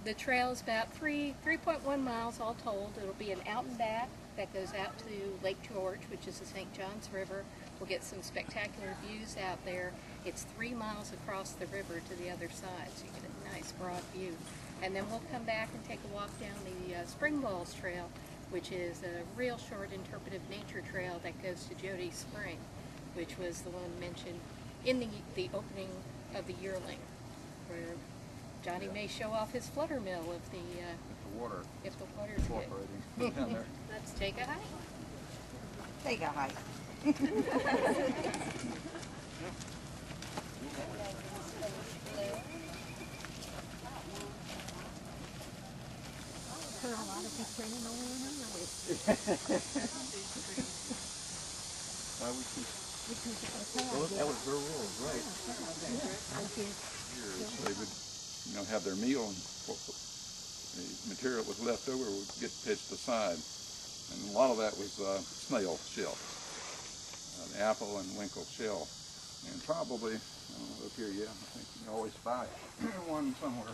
The trail is about 3.1 miles all told. It'll be an out and back that goes out to Lake George, which is the St. Johns River. We'll get some spectacular views out there. It's 3 miles across the river to the other side, so you get a nice broad view. And then we'll come back and take a walk down the Spring Balls Trail, which is a real short interpretive nature trail that goes to Jody Spring, which was the one mentioned in the opening of the yearling, where Johnny may show off his flutter mill if the water's good. Down there. Let's take a hike. Take a hike. That was their rules, right? They would, have their meal, and what the material that was left over would get pitched aside. And a lot of that was snail shell, the apple and winkle shell. And probably, I don't know, up here, yeah, I think you can always find one somewhere.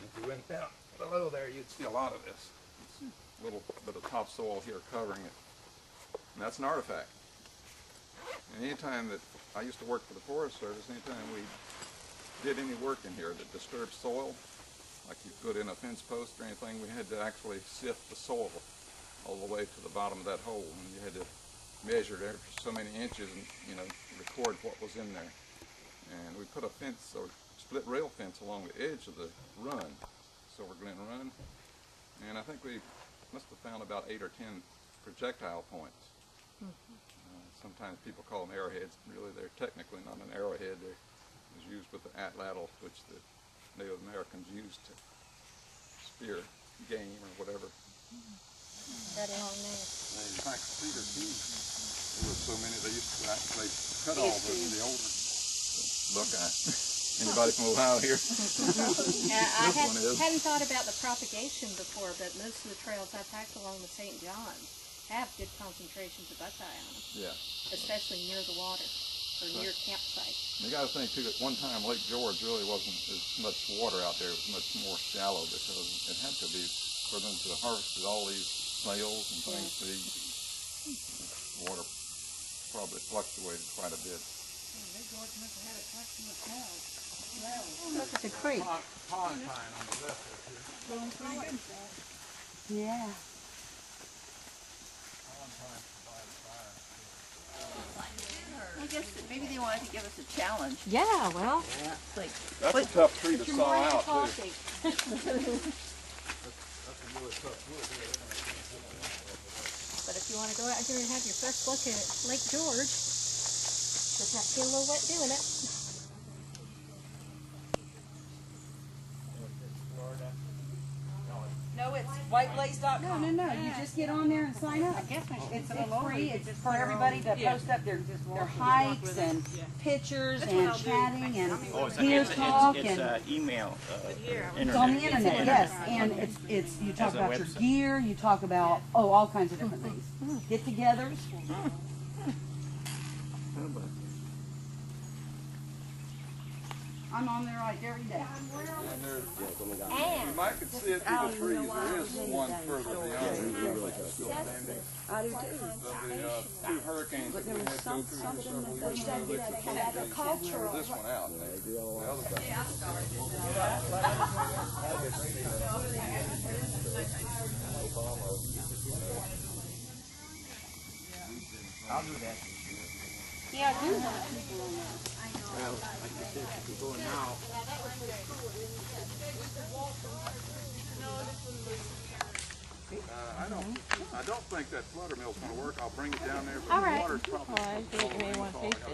If you went down below there, you'd see a lot of this. A little bit of topsoil here covering it. And that's an artifact. And anytime that I used to work for the Forest Service, anytime we did any work in here that disturbed soil, like you put in a fence post or anything, we had to actually sift the soil all the way to the bottom of that hole. And you had to measure it every so many inches and, record what was in there. And we put a fence, or split rail fence, along the edge of the run, Silver Glen Run. And I think we must have found about 8 or 10 projectile points. Sometimes people call them arrowheads. Really, they're technically not an arrowhead. It was used with the atlatl, which the Native Americans used to spear game or whatever. That long name. In fact, cedar too. There were so many, they used to actually cut all the older buckeye. Anybody from Ohio here? I hadn't thought about the propagation before, but most of the trails I've hiked along the St. Johns have good concentrations of buckeye on them. Yeah. Especially near the water, or near campsites. You got to think too, at one time Lake George really wasn't as much water out there. It was much more shallow because it had to be for them to harvest all these snails and things to eat. The water probably fluctuated quite a bit. Lake George must have had a collection of snails. Look at the creek. Pond pine on the left there too. Yeah. I guess that maybe they wanted to give us a challenge. Yeah, well. Yeah. It's like, that's a tough tree to saw out too. That's a really tough wood. But if you want to go out here and have your first look at Lake George, just have to get a little wet doing it. No, it's whiteblaze.com. No. You just get on there and sign up. It's free. It's for everybody to post up their hikes and pictures and chatting and gear talk and email. it's on the internet. Yes, and it's you talk about your gear. You talk about all kinds of different things. Get-togethers. I'm on there like every day. You might could see it through the trees. There is one further beyond. I do too. The two hurricanes that we had go through several years ago, they took this one out. The other one. I'll do that. Yeah, I do have people on that. Well, like you said, if you're going now. I don't think that flutter mill's going to work. I'll bring it down there, but All the right. water's probably I think you may want to taste it.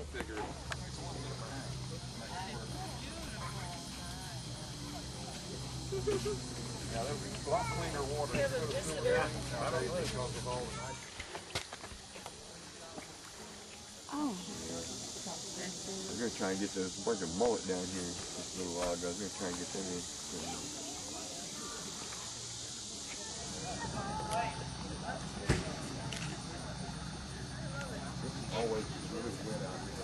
Yeah, there's a lot cleaner water. I don't know because of all the night. Oh. We're going to try and get the working mullet down here just a little while ago. We're going to try and get them in. Always really wet out here.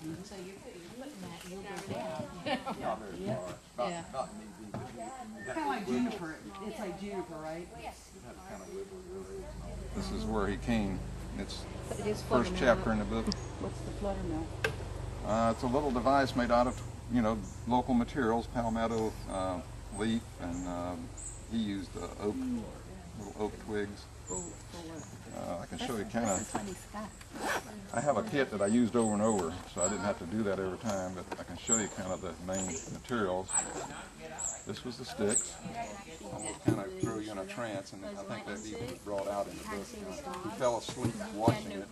So you're putting that, you'll go down. Not very Yeah. far. Yeah. Not knee deep, but you have Kind of like to wiggle. juniper. It's like juniper, right? You have to kind of wiggle your legs. This is where he came. It's But it is first floating chapter out. in the book. What's the flutter mill? It's a little device made out of, local materials, palmetto leaf, and he used oak, little oak twigs. I can show you kind of. I have a kit that I used over and over, so I didn't have to do that every time, but I can show you kind of the main materials. This was the sticks. Almost kind of threw you in a trance, and I think that even was brought out in the book. He fell asleep watching it.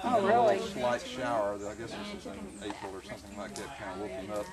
Oh, really? A slight shower, I guess this was in April or something like that, kind of woke him up.